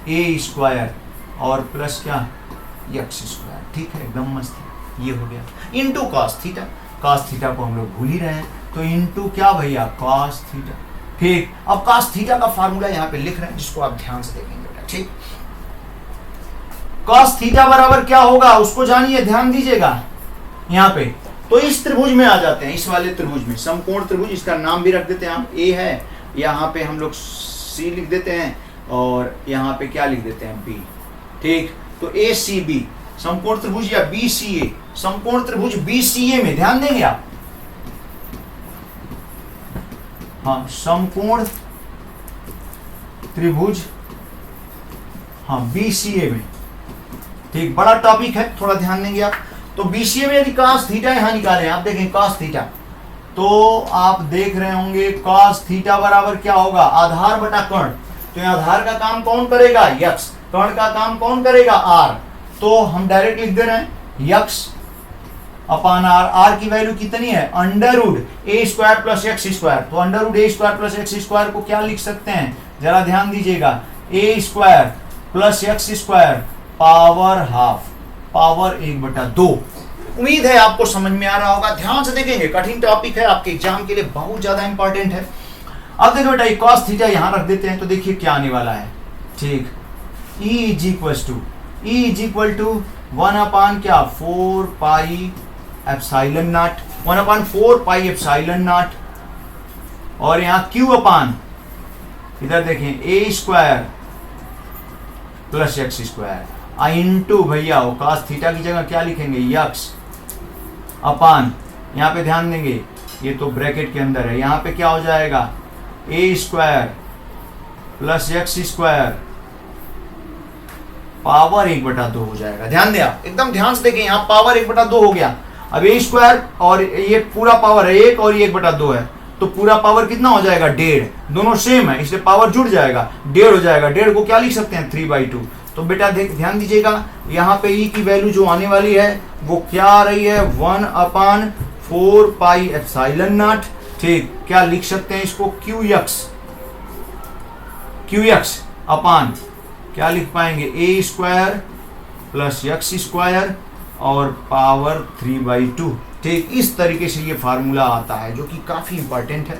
ए स्क्वायर और प्लस क्या यक्स स्क्वायर, ठीक है, एकदम मस्त, ये हो गया, into cos theta, cos theta को हम लोग भूल ही रहे हैं तो इनटू क्या भैया कॉस थीटा, ठीक। अब कॉस थीटा का फार्मूला यहाँ पे लिख रहे हैं जिसको आप ध्यान से देखेंगे बेटा, ठीक। कॉस थीटा बराबर क्या होगा उसको जानिए, ध्यान दीजिएगा यहाँ पे। तो इस त्रिभुज में आ जाते हैं, इस वाले त्रिभुज में, समकोण त्रिभुज, इसका नाम भी रख देते हैं हम, ए है, यहाँ पे हम लोग सी लिख देते हैं और यहाँ पे क्या लिख देते हैं बी, ठीक। तो ए सी बी समकोण त्रिभुज या बी सी ए, समकोण त्रिभुज बी सी ए में ध्यान देंगे आप, हाँ समकोण त्रिभुज, हाँ बीसीए में, ठीक, बड़ा टॉपिक है, थोड़ा ध्यान देंगे आप। तो बीसीए में यदि cos थीटा यहां निकालें, आप देखें cos थीटा, तो आप देख रहे होंगे cos थीटा बराबर क्या होगा आधार बटा कर्ण, तो यहाँ आधार का काम कौन करेगा यक्स, कर्ण का काम कौन करेगा आर, तो हम डायरेक्ट लिख दे रहे हैं यक्स अपान आर, आर की वैल्यू कितनी है under root a square plus x square, तो under root a square plus x square को क्या लिख सकते हैं जरा ध्यान दीजिएगा, a square plus x square power half, power 1/2। उम्मीद है आपको समझ में आ रहा होगा, ध्यान से देखेंगे, कठिन टॉपिक है, आपके एग्जाम के लिए बहुत ज्यादा इंपॉर्टेंट है। अब देखो बेटा ये cos थीटा यहां रख देते हैं तो देखिए क्या आने वाला है, ठीक, E is equal to 1 upon क्या 4 pi epsilon not, 1 upon 4 pi epsilon not, और यहाँ Q अपान इधर देखें a square plus x square into भैया वो cos थीटा की जगह क्या लिखेंगे यक्स अपान, यहाँ पे ध्यान देंगे ये तो ब्रैकेट के अंदर है, यहाँ पे क्या हो जाएगा a square plus x square power 1/2 हो जाएगा। ध्यान दें आप, एकदम ध्यान से देखें, यहाँ पावर 1/2 हो गया। अब ए स्क्वायर और ये पूरा पावर है 1 और ये 1/2 है, तो पूरा पावर कितना हो जाएगा 1.5, दोनों सेम है इसलिए पावर जुड़ जाएगा 1.5 हो जाएगा। 1.5 को क्या लिख सकते हैं 3/2। तो बेटा ध्यान दीजिएगा यहाँ पे ई की वैल्यू जो आने वाली है वो क्या आ रही है 1 अपान 4 पाई एप्सिलॉन नॉट, ठीक, क्या लिख सकते हैं इसको क्यू एक्स अपान क्या लिख पाएंगे ए स्क्वायर प्लस एक्स स्क्वायर और पावर 3/2, ठीक। इस तरीके से ये फार्मूला आता है जो कि काफी इंपॉर्टेंट है,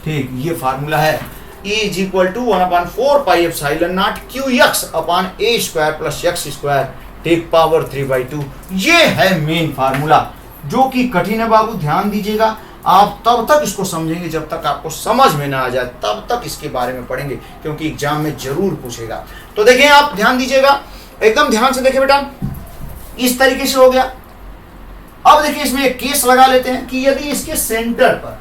ठीक। ये फार्मूला है E is equal to 1 upon 4 pi epsilon naught Q x upon a square plus x square, ठीक, पावर 3/2। ये है मेन फार्मूला जो कि कठिन है बाबू, ध्यान दीजिएगा। आप तब तक इसको समझेंगे जब तक आपको समझ में ना आ जाए, तब तक इसके बारे में पढ़ेंगे क्योंकि एग्जाम में जरूर पूछेगा। तो देखिए आप ध्यान दीजिएगा, एकदम ध्यान से देखिए बेटा, इस तरीके से हो गया। अब देखिए इसमें एक केस लगा लेते हैं कि यदि इसके सेंटर पर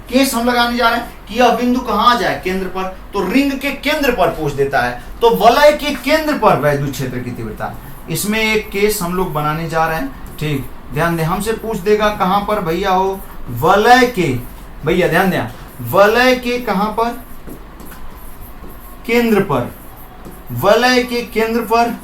केस हम लगाने जा रहे हैं कि यह बिंदु कहां आ जाए केंद्र पर, तो रिंग के केंद्र पर पूछ देता है, तो वलय के केंद्र पर वैद्युत क्षेत्र की तीव्रता। इसमें एक केस हम लोग बनाने जा रहे हैं, ठीक, ध्यान दें। हमसे पूछ देगा कहां पर भैया हो वलय के, भैया ध्यान दें, वलय के कहां पर केंद्र पर, वलय के केंद्र पर,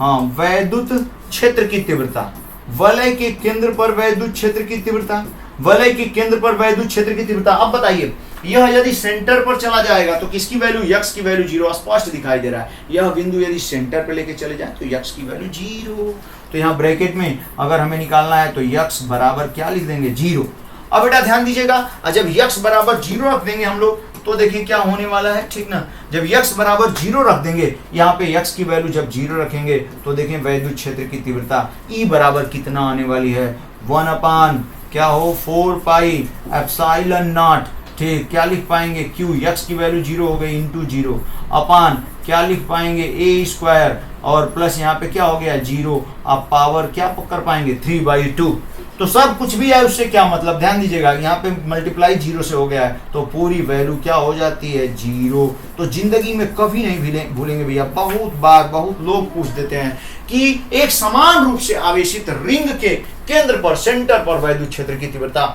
हाँ वैद्युत क्षेत्र की तीव्रता, वलय के केंद्र पर वैद्युत क्षेत्र की तीव्रता। वलय के केंद्र पर वैद्युत क्षेत्र की तीव्रता। अब बताइए, यह यदि सेंटर पर चला जाएगा तो किसकी वैल्यू, यक्स की वैल्यू 0 स्पष्ट दिखाई दे रहा है। यह बिंदु यदि सेंटर पे लेके चले जाए तो यक्स की वैल्यू 0। तो यहाँ ब्रैकेट में अगर हमें निकालना है तो यक्स बराबर क्या लिख देंगे, 0। अब बेटा ध्यान दीजिएगा, जब यक्स बराबर 0 रख देंगे हम लोग तो देखिए क्या होने वाला है, ठीक ना। जब यक्स बराबर 0 रख देंगे, यहाँ पे यक्स की वैल्यू जब 0 रखेंगे तो देखें वैद्युत क्षेत्र की तीव्रता ई बराबर कितना आने वाली है, 1 क्या हो 4 पाई एप्सिलॉन नॉट। ठीक, क्या लिख पाएंगे, क्यू यक्स की वैल्यू 0 हो गई इंटू 0 अपान क्या लिख पाएंगे ए स्क्वायर और प्लस यहाँ पे क्या हो गया 0। आप पावर क्या कर पाएंगे 3/2। तो सब कुछ भी है उससे क्या मतलब, ध्यान दीजिएगा यहाँ पे मल्टीप्लाई 0 से हो गया है तो पूरी वैल्यू क्या हो जाती है 0। तो जिंदगी में कभी नहीं भूलेंगे भैया, बहुत बार बहुत लोग पूछ देते हैं कि एक समान रूप से आवेशित रिंग के केंद्र पर, सेंटर पर वैद्युत क्षेत्र की तीव्रता।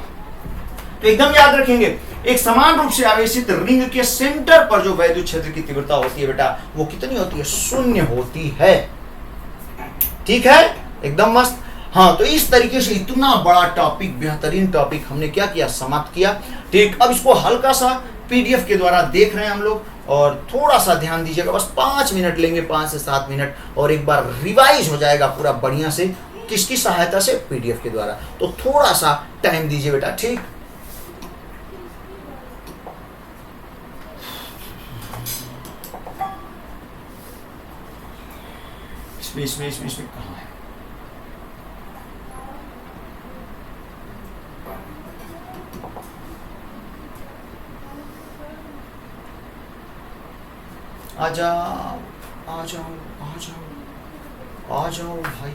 तो एकदम याद रखेंगे, एक समान रूप से आवेशित रिंग के सेंटर पर जो वैद्युत क्षेत्र की तीव्रता होती है बेटा वो कितनी होती है, 0 होती है। ठीक है, एकदम मस्त। हाँ, तो इस तरीके से इतना बड़ा टॉपिक, बेहतरीन टॉपिक हमने क्या किया, समाप्त किया। ठीक, अब इसको हल्का सा पीडीएफ के द्वारा देख रहे हैं हम लोग और थोड़ा सा ध्यान दीजिएगा, बस 5 मिनट लेंगे, 5 से 7 मिनट, और एक बार रिवाइज हो जाएगा पूरा बढ़िया से, किसकी सहायता से, पीडीएफ के द्वारा। तो थोड़ा सा टाइम दीजिए बेटा। ठीक, इसमें कहाँ है, आ जाओ आ जाओ आ जाओ आ जाओ भाई।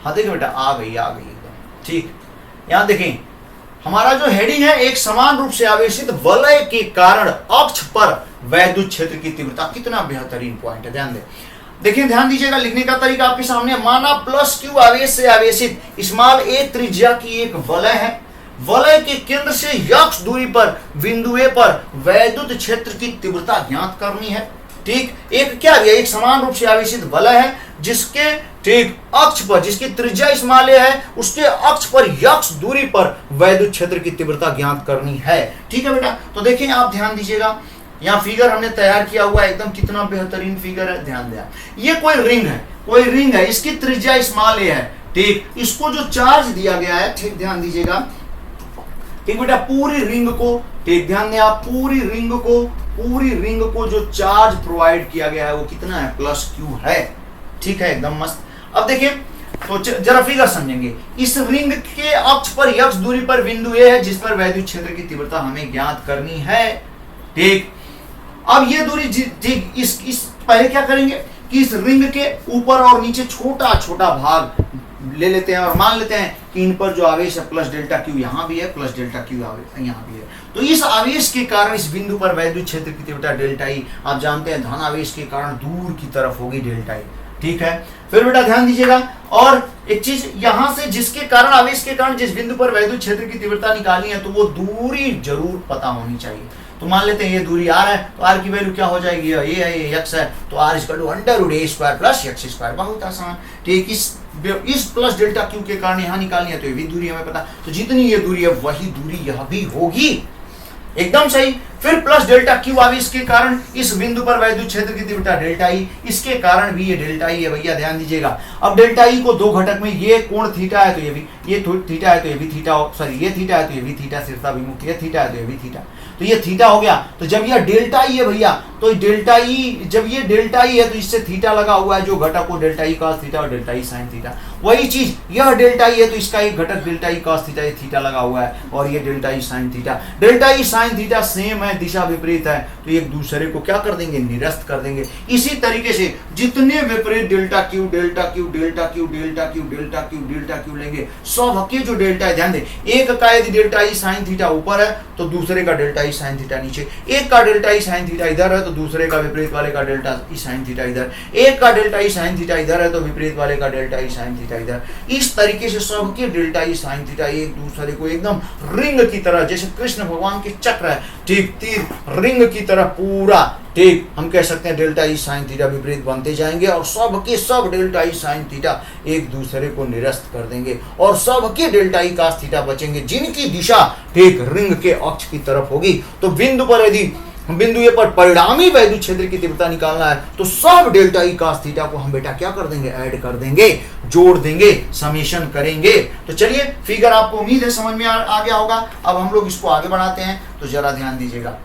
हाँ देखिए बेटा, आ गई एकदम। ठीक, यहां देखें हमारा जो हेडिंग है, एक समान रूप से आवेशित वलय के कारण अक्ष पर वैद्युत क्षेत्र की तीव्रता। कितना बेहतरीन पॉइंट है, ध्यान दें। देखिए ध्यान दीजिएगा, लिखने का तरीका आपके सामने। माना प्लस क्यू आवेश से आवेशित स्मॉल ए त्रिज्या की एक वलय है। वलय के केंद्र से यक्ष दूरी पर बिंदु ए पर वैद्युत क्षेत्र की तीव्रता ज्ञात करनी है। ठीक, एक क्या है, एक समान रूप से आवेशित वलय है जिसके ठीक अक्ष पर, जिसकी त्रिज्या स्मॉल ए है, उसके अक्ष पर यक्ष दूरी पर वैद्युत क्षेत्र की तीव्रता ज्ञात करनी है। ठीक है बेटा, तो देखिए आप ध्यान दीजिएगा, यहाँ फिगर हमने तैयार किया हुआ है, एकदम कितना बेहतरीन फिगर है, ध्यान दें। ये कोई रिंग है, इसकी त्रिज्या स्मॉल ए है। ठीक, इसको जो चार्ज दिया गया है, ठीक ध्यान दीजिएगा, ठीक बेटा, पूरी रिंग को, ठीक ध्यान दें आप, पूरी रिंग को जो चार्ज प्रोवाइड किया गया है वो कितना है, प्लस क्यू है। ठीक है, एकदम मस्त। अब देखिए, तो जरा फिगर समझेंगे। इस रिंग के अक्ष पर यक्ष दूरी पर बिंदु ए है जिस पर वैद्युत क्षेत्र की तीव्रता हमें ज्ञात करनी है। ठीक, अब ये दूरी, ठीक, इस पहले क्या करेंगे कि इस रिंग के ऊपर और नीचे छोटा छोटा भाग ले लेते हैं और मान लेते हैं कि इन पर जो आवेश है प्लस डेल्टा क्यू यहाँ भी है, प्लस डेल्टा क्यू यहाँ भी है। तो इस आवेश के कारण इस बिंदु पर वैद्युत क्षेत्र की तीव्रता डेल्टा ई, आप जानते हैं धन आवेश के कारण दूर की तरफ होगी डेल्टा ई। ठीक है, फिर बेटा ध्यान दीजिएगा, और एक चीज यहां से, जिसके कारण, आवेश के कारण जिस बिंदु पर वैद्युत क्षेत्र की तीव्रता निकालनी है तो वो दूरी जरूर पता होनी चाहिए। तो मान लेते हैं ये दूरी r है, तो r की वैल्यू क्या हो जाएगी, ये है, ये x है, तो r √√a² प्लस x²। बहुत आसान। ठीक, इस प्लस डेल्टा क्यू के कारण यहाँ निकालनी है तो ये भी दूरी हमें पता, तो जितनी ये दूरी है वही दूरी यह भी होगी। एकदम सही। फिर प्लस डेल्टा क्यू आवेश के कारण इस बिंदु पर वैद्युत क्षेत्र की तीव्रता डेल्टा ई, इसके कारण भी ये डेल्टा ई है भैया, ध्यान दीजिएगा। अब डेल्टा ई को दो घटक में, ये कोण थीटा है तो ये भी, ये थीटा है तो ये भी थीटा, सॉरी ये थीटा है तो ये भी थीटा, शीर्षाभिमुख, ये थीटा है तो ये भी थीटा, तो ये थीटा हो गया। तो जब यह डेल्टा ई है भैया, तो डेल्टा ई, जब ये डेल्टा ई है तो इससे थीटा लगा हुआ है, जो घटक को डेल्टा ई cos थीटा और डेल्टा ई sin थीटा। वही चीज यह डेल्टा ई है तो इसका एक घटक डेल्टा ई cos थीटा, ये थीटा लगा हुआ है, और ये delta E sin theta. Delta E sin theta same है, दिशा विपरीत है, तो एक दूसरे को क्या कर देंगे, निरस्त कर देंगे। इसी तरीके से जितने विपरीत delta Q delta Q delta Q delta Q delta Q delta Q लेंगे, सब के जो डेल्टा है, ध्यान दें, एक का यदि डेल्टा ई sin थीटा ऊपर है तो दूसरे का डेल्टा ई sin थीटा नीचे, एक का डेल्टा ई sin थीटा इधर है तो दूसरे का विपरीत वाले का डेल्टा ई sin थीटा इधर, एक का डेल्टा ई sin थीटा इधर है तो विपरीत वाले का delta E sin theta theta इधर। इस तरीके से सबके डेल्टा ई साइन थीटा एक दूसरे को एकदम रिंग की तरह, जैसे कृष्ण भगवान के चक्र है, ठीक तीर रिंग की तरह पूरा, ठीक हम कह सकते हैं डेल्टा ई साइन थीटा विपरीत बनते जाएंगे और सबके सब डेल्टा ई साइन थीटा एक दूसरे को निरस्त कर देंगे और सबके डेल्टा ई कास थीटा बचेंगे जिनकी दिशा ठीक रिंग के अक्ष की तरफ होगी। तो बिंदु पर यदि बिंदु ए पर परिणामी वैद्युत क्षेत्र की तीव्रता निकालना है तो सब डेल्टा ई कास थीटा को हम बेटा क्या कर देंगे, ऐड कर देंगे, जोड़ देंगे, समेशन करेंगे। तो चलिए फिगर आपको उम्मीद है समझ में आ गया होगा। अब हम लोग इसको आगे बढ़ाते हैं, तो जरा ध्यान दीजिएगा।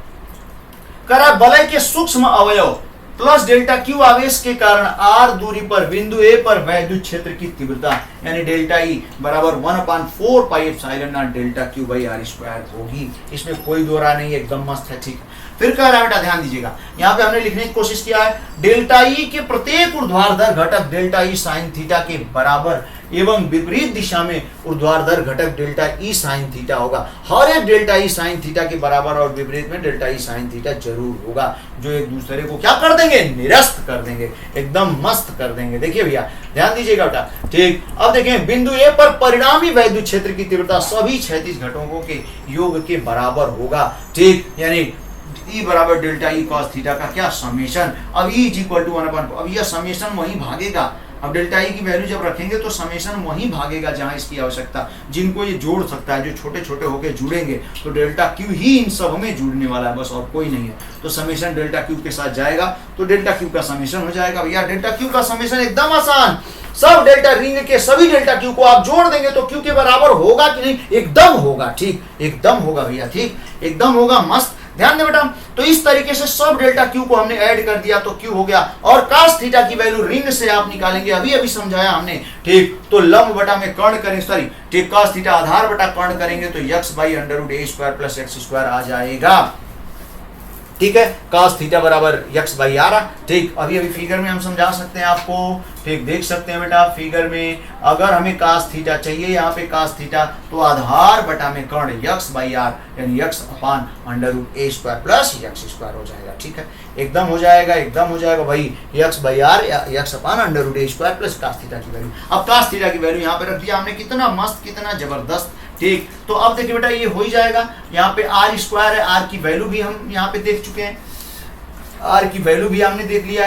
करा वलय के सूक्ष्म अवयव प्लस डेल्टा क्यू आवेश के कारण आर दूरी पर बिंदु ए पर वैद्युत क्षेत्र की तीव्रता यानी डेल्टा ई बराबर 1/4 pi epsilon naught delta Q by r square होगी। इसमें कोई दो राय नहीं, एकदम मस्त है, ठीक। फिर कह रहा है बेटा ध्यान दीजिएगा, यहाँ पे हमने लिखने की कोशिश किया है डेल्टा ई के प्रत्येक ऊर्ध्वाधर घटक डेल्टा ई साइन थीटा के बराबर एवं विपरीत दिशा में ऊर्ध्वाधर घटक डेल्टा ई साइन थीटा होगा। हर एक डेल्टा ई साइन थीटा के बराबर और विपरीत में डेल्टा ई साइन थीटा जरूर होगा, जो एक दूसरे को क्या कर देंगे, निरस्त कर देंगे, एकदम मस्त कर देंगे। देखिए भैया ध्यान दीजिएगा बेटा, ठीक। अब देखें बिंदु ए पर परिणामी वैद्युत क्षेत्र की तीव्रता सभी क्षैतिज घटकों के योग के बराबर होगा, ठीक। यानी E बराबर डेल्टा ई कॉस थीटा का क्या समेशन। अब E इज इक्वल टू 1/, अब यह समेशन वहीं भागेगा। अब डेल्टा ई की वैल्यू जब रखेंगे तो समेशन वहीं भागेगा जहां इसकी आवश्यकता, जिनको ये जोड़ सकता है, जो छोटे छोटे होके जुड़ेंगे तो डेल्टा क्यू ही इन सब में जुड़ने वाला है, बस और कोई नहीं है। तो समेशन डेल्टा क्यू के साथ जाएगा तो डेल्टा क्यू का समेशन हो जाएगा। भैया डेल्टा क्यू का समेशन एकदम आसान, सब डेल्टा रिंग के सभी डेल्टा क्यू को आप जोड़ देंगे तो क्यू के बराबर होगा कि नहीं, एकदम होगा, ठीक, एकदम होगा भैया, ठीक, एकदम होगा, मस्त। ध्यान दे बेटा, तो इस तरीके से सब डेल्टा क्यू को हमने ऐड कर दिया तो क्यू हो गया और कास थीटा की वैल्यू रिंग से आप निकालेंगे, अभी अभी समझाया हमने, ठीक। तो लंब बटा में कर्ण करें, सॉरी ठीक, कास थीटा आधार बटा कर्ण करेंगे तो x by under root a square plus x square आ जाएगा, ठीक है। कास थीटा बराबर x बाई आर, ठीक। अभी अभी फिगर में हम समझा सकते हैं आपको, ठीक, देख सकते हैं बेटा फिगर में, अगर हमें कास थीटा चाहिए यहाँ पे कास थीटा तो आधार बटा में कर्ण x बाई आर यानी x upon under root a square plus x square हो जाएगा, ठीक है। एकदम हो जाएगा, एकदम हो जाएगा भाई, x बाई आर या x upon under root a square plus cos theta की वैल्यू। अब कास थीटा की वैल्यू यहाँ पे रख दिया हमने, कितना मस्त, कितना जबरदस्त, ठीक। तो अब देखिए बेटा ये हो ही जाएगा, यहाँ पे आर स्क्वायर है, आर की वैल्यू भी हम यहाँ पे देख चुके हैं, आर की वैल्यू भी हमने देख लिया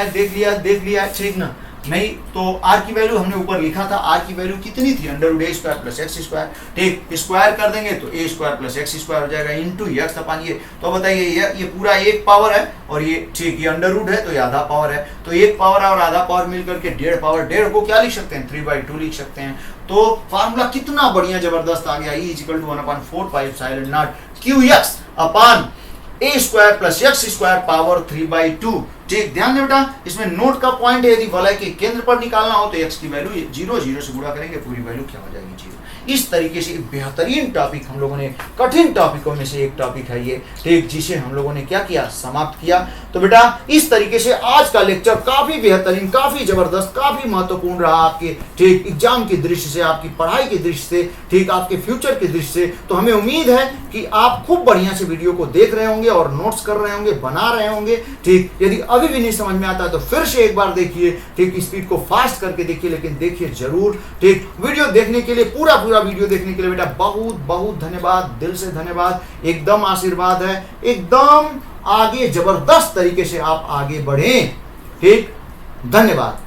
है, ठीक ना। नहीं तो आर की वैल्यू हमने ऊपर लिखा था, आर की वैल्यू कितनी थी, under root a square plus x square, ठीक। स्क्वायर कर देंगे तो ए स्क्वायर प्लस एक्स स्क्वायर हो जाएगा इंटू एक्स अपान ये। तो बताइए ये पूरा एक पावर है और ये, ठीक, ये अंडर रूट है तो ये आधा पावर है, तो एक पावर और आधा पावर मिलकर के 1.5 पावर, 1.5 को क्या लिख सकते हैं, 3/2 लिख सकते हैं। तो फार्मूला कितना बढ़िया जबरदस्त आ गया, E is equal to 1/4 pi epsilon naught Q x upon a square plus x square power 3/2, ठीक। ध्यान दें बेटा, इसमें नोट का पॉइंट है, यदि वलय के केंद्र पर निकालना हो तो x की वैल्यू 0 0 से गुणा करेंगे, पूरी वैल्यू क्या हो जाएगी, 0। इस तरीके से बेहतरीन टॉपिक हम लोगों ने, कठिन टॉपिकों में से एक टॉपिक है ये, ठीक, जिसे हम लोगों ने क्या किया, समाप्त किया। तो बेटा इस तरीके से आज का लेक्चर काफी बेहतरीन, काफी जबरदस्त, काफी महत्वपूर्ण रहा आपके, ठीक, एग्जाम की दृष्टि से, आपकी पढ़ाई की दृष्टि से, ठीक, आपके फ्यूचर की दृष्टि से। तो हमें उम्मीद है कि आप खूब बढ़िया से वीडियो को देख रहे होंगे और नोट्स कर रहे होंगे, बना रहे होंगे, ठीक। यदि अभी भी नहीं समझ में आता है तो फिर से एक बार देखिए, ठीक, स्पीड को फास्ट करके देखिए, लेकिन देखिए जरूर, ठीक। वीडियो देखने के लिए, पूरा वीडियो देखने के लिए बेटा बहुत बहुत धन्यवाद, दिल से धन्यवाद, एकदम आशीर्वाद है, एकदम आगे जबरदस्त तरीके से आप आगे बढ़ें, ठीक, धन्यवाद।